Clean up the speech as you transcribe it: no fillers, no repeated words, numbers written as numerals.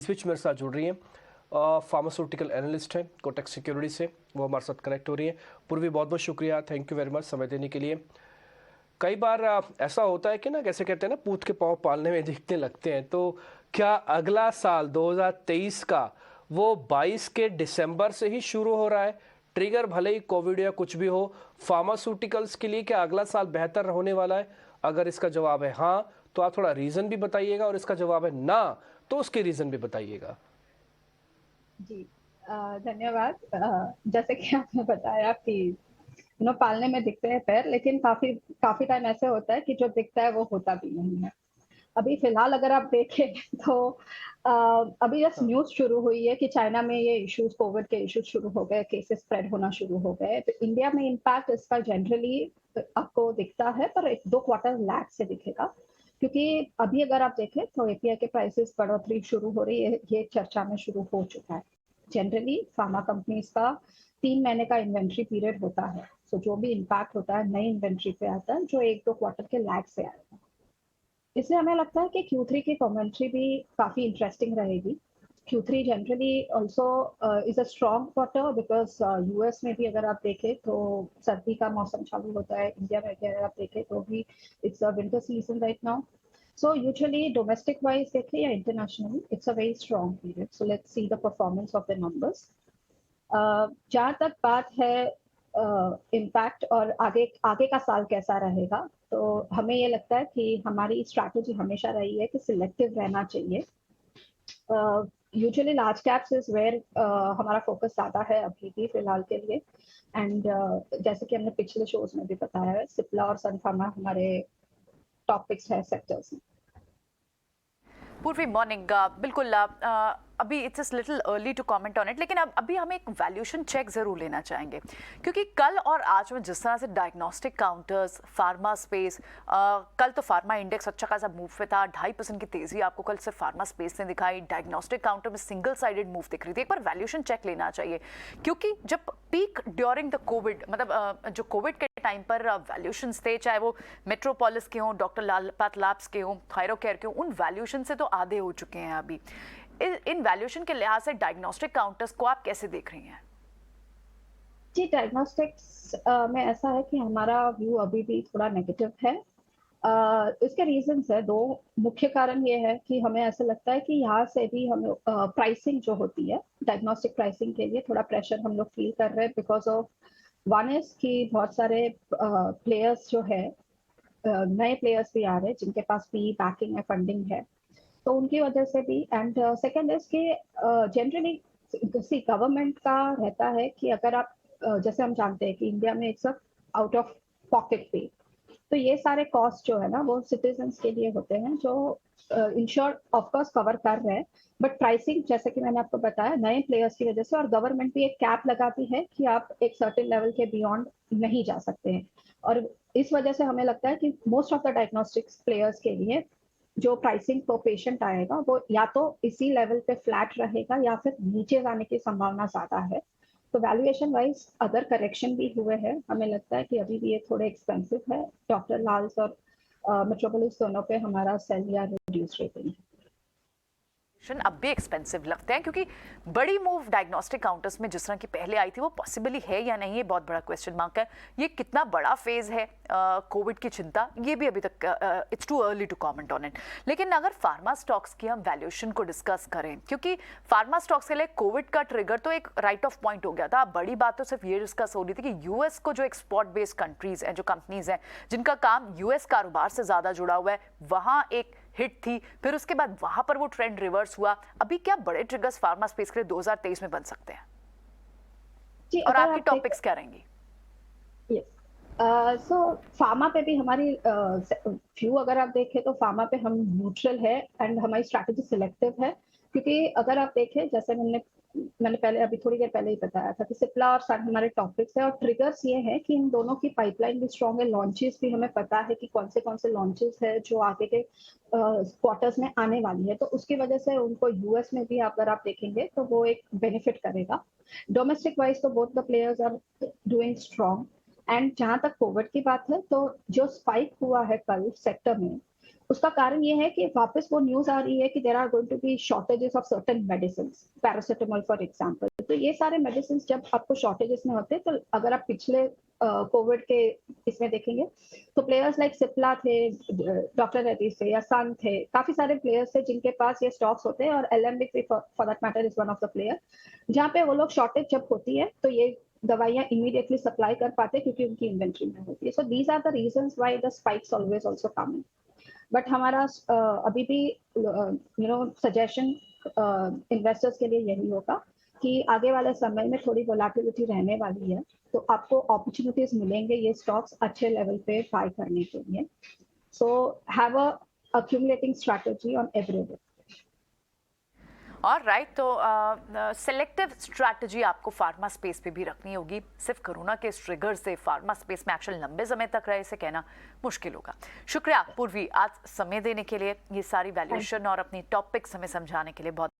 Switch मेरे साथ जुड़ रही हैं, फार्मास्यूटिकल एनालिस्ट हैं कोटक सिक्योरिटी से, वो हमारे साथ कनेक्ट हो रही है। पूर्वी बहुत बहुत शुक्रिया, थैंक यू वेरी मच समय देने के लिए। कई बार ऐसा होता है कि ना, कैसे कहते हैं ना, पूत के पाँव पालने में दिखने लगते हैं। तो क्या अगला साल 2023 का वो 22 के दिसंबर से ही शुरू हो रहा है? ट्रिगर भले ही कोविड या कुछ भी हो, फार्मास्यूटिकल्स के लिए क्या अगला साल बेहतर होने वाला है? अगर इसका जवाब है हाँ, तो आप थोड़ा रीज़न भी बताइएगा, और इसका जवाब है ना, तो उसके रीज़न भी बताइएगा। जी, धन्यवाद। जैसे कि आपने बताया कि पालने में दिखते हैं पैर, लेकिन काफी काफी टाइम ऐसे होता है कि जो दिखता है वो होता भी नहीं है। अभी फिलहाल अगर आप देखें तो अभी जस्ट हाँ। न्यूज शुरू हुई है कि चाइना में ये इश्यूज, कोविड के इश्यूज शुरू हो गए, केसेस स्प्रेड होना शुरू हो गए। तो इंडिया में इम्पैक्ट इसका जनरली आपको दिखता है, पर 1-2 क्वार्टर लैग से दिखेगा, क्योंकि अभी अगर आप देखें तो एपीआई के प्राइसेस बढ़ोतरी शुरू हो रही है, ये चर्चा में शुरू हो चुका है। जनरली फार्मा कंपनीज का 3 महीने का इन्वेंट्री पीरियड होता है, तो जो भी इम्पैक्ट होता है नई इन्वेंट्री पे आता है, जो 1-2 क्वार्टर के लैग से आएगा। इसलिए हमें लगता है कि Q3 की कमेंट्री भी काफी इंटरेस्टिंग रहेगी। Q3 generally also is a strong quarter, because US में भी अगर आप देखें तो सर्दी का मौसम चालू होता है, इंडिया में भी अगर आप देखें तो भी it's a winter season right now. So usually domestic wise देखें या internationally, it's a very strong period. So let's see the performance of the numbers. जहाँ तक बात है इम्पैक्ट और आगे आगे का साल कैसा रहेगा, तो हमें ये लगता है कि हमारी स्ट्रैटेजी हमेशा रही है कि सिलेक्टिव रहना चाहिए। Usually large caps is where हमारा फोकस ज़्यादा है अभी भी फिलहाल के लिए। एंड जैसे कि हमने पिछले शोज में भी बताया है, सिप्ला और सन फार्मा हमारे टॉपिक्स है सेक्टर्स में। पूर्वी मॉर्निंग, बिल्कुल अभी it's little early to comment on it, लेकिन अब अभी हम एक वैल्यूएशन चेक जरूर लेना चाहेंगे, क्योंकि कल और आज में जिस तरह से डायग्नोस्टिक काउंटर्स, फार्मा स्पेस, कल तो फार्मा इंडेक्स अच्छा खासा मूव पे था, 2.5% की तेजी आपको कल सिर्फ फार्मा स्पेस ने दिखाई, डायग्नोस्टिक काउंटर में सिंगल साइडेड मूव दिख रही थी। एक बार वैल्यूएशन चेक लेना चाहिए, क्योंकि जब पीक ड्यूरिंग द कोविड, मतलब जो कोविड के टाइम पर वैल्यूएशंस थे, चाहे वो मेट्रोपोलिस के हों, डॉक्टर लाल पैथ के हों, थायरोकेयर के हों, उन वैल्यूएशन से तो आधे हो चुके हैं अभी। इन वैल्यूएशन के लिहाज से डायग्नोस्टिक काउंटर्स को आप कैसे देख रही हैं? जी, डायग्नोस्टिक्स में ऐसा है कि हमारा व्यू अभी भी थोड़ा नेगेटिव है। इसके रीजंस है दो। मुख्य कारण ये है कि हमें ऐसा लगता है कि यहाँ से भी हमें प्राइसिंग जो होती है, डायग्नोस्टिक प्राइसिंग के लिए थोड़ा प्रेशर हम लोग फील कर रहे हैं, बिकॉज ऑफ वन इज कि बहुत सारे प्लेयर्स जो है, नए प्लेयर्स भी आ रहे हैं जिनके पास पी बैकिंग है, फंडिंग है, तो उनकी वजह से भी। एंड सेकेंड इज कि जनरली किसी गवर्नमेंट का रहता है कि अगर आप जैसे हम जानते हैं कि इंडिया में इट्स आउट ऑफ पॉकेट पे, तो ये सारे कॉस्ट जो है ना वो सिटीजन्स के लिए होते हैं, जो इंश्योर ऑफकोर्स कवर कर रहे हैं। बट प्राइसिंग, जैसे कि मैंने आपको बताया, नए प्लेयर्स की वजह से, और गवर्नमेंट भी एक कैप लगाती है कि आप एक सर्टेन लेवल के बियॉन्ड नहीं जा सकते हैं। और इस वजह से हमें लगता है कि most of the diagnostics players के लिए जो प्राइसिंग पर पेशेंट आएगा वो या तो इसी लेवल पे फ्लैट रहेगा या फिर नीचे जाने की संभावना ज्यादा है। तो वैल्यूएशन वाइज अदर करेक्शन भी हुए हैं, हमें लगता है कि अभी भी ये थोड़े एक्सपेंसिव है। डॉक्टर लाल्स और मेट्रोपोलिस दोनों पे हमारा सेल या रिड्यूस रेटिंग है। अब भी एक्सपेंसिव लगते हैं, क्योंकि बड़ी मूव डायग्नोस्टिक काउंटर्स में जिस तरह की पहले आई थी वो पॉसिबली है या नहीं, ये बहुत बड़ा क्वेश्चन मार्क है। ये कितना बड़ा फेज है कोविड की चिंता, ये भी अभी तक it's too early to comment on it. लेकिन अगर फार्मा स्टॉक्स की हम वैल्यूएशन को डिस्कस करें, क्योंकि फार्मा स्टॉक्स के लिए कोविड का ट्रिगर तो एक राइट ऑफ पॉइंट हो गया था। बड़ी बात तो सिर्फ ये डिस्कस हो रही थी कि यूएस को, जो एक्सपोर्ट बेस्ड कंट्रीज हैं, जो कंपनीज हैं जिनका काम यूएस कारोबार से ज्यादा जुड़ा हुआ है, वहां एक हिट थी, फिर उसके बाद वहां पर वो ट्रेंड रिवर्स हुआ। अभी क्या बड़े ट्रिगर्स फार्मा स्पेस के लिए 2023 में बन सकते हैं, जी, और अगर आपकी आप टॉपिक्स क्या रहेंगी? सो फार्मा पे भी हमारी व्यू अगर आप देखें तो फार्मा पे हम न्यूट्रल है, एंड हमारी स्ट्रैटेजी सिलेक्टिव है। क्योंकि अगर आप देखें, जैसे मैंने पहले अभी थोड़ी देर पहले ही बताया था कि सिप्ला और सन हमारे टॉपिक्स है, और ट्रिगर्स ये है कि इन दोनों की पाइपलाइन भी स्ट्रॉन्ग है, लॉन्चेस भी हमें पता है कि कौन से लॉन्चेस है जो आगे के क्वार्टर्स में आने वाली है, तो उसकी वजह से उनको यूएस में भी अगर आप देखेंगे तो वो एक बेनिफिट करेगा। डोमेस्टिक वाइज तो both the players are doing strong. And जहां तक कोविड की बात है, तो जो स्पाइक हुआ है कल सेक्टर में, उसका कारण ये है कि वापस वो न्यूज आ रही है कि there are going to be shortages of certain medicine, paracetamol for example. तो ये सारे मेडिसिन जब आपको शॉर्टेजेस में होते हैं, तो अगर आप पिछले कोविड के इसमें देखेंगे तो प्लेयर्स लाइक सिप्ला थे, डॉक्टर रेड्डीज थे या सन थे, काफी सारे प्लेयर्स थे जिनके पास ये स्टॉक्स होते हैं, और एलेम्बिक भी for that matter is one of the player, जहाँ पे वो लोग शॉर्टेज जब होती है तो ये दवाइयां इमीडिएटली सप्लाई कर पाते हैं क्योंकि उनकी इन्वेंट्री में होती है। So these are the reasons why the spikes always also come in. But हमारा अभी भी सजेशन इन्वेस्टर्स के लिए यही होगा कि आगे वाले समय में थोड़ी वोलेटिलिटी रहने वाली है, तो आपको अपॉर्चुनिटीज मिलेंगे ये स्टॉक्स अच्छे लेवल पे बाय करने के लिए। So have a accumulating strategy on every day. और राइट, तो सेलेक्टिव स्ट्रैटेजी आपको फार्मा स्पेस पे भी रखनी होगी। सिर्फ कोरोना के इस ट्रिगर से फार्मा स्पेस में एक्शन लंबे समय तक रहे, इसे कहना मुश्किल होगा। शुक्रिया पूर्वी, आज समय देने के लिए, ये सारी वैल्यूएशन और अपनी टॉपिक्स हमें समझाने के लिए बहुत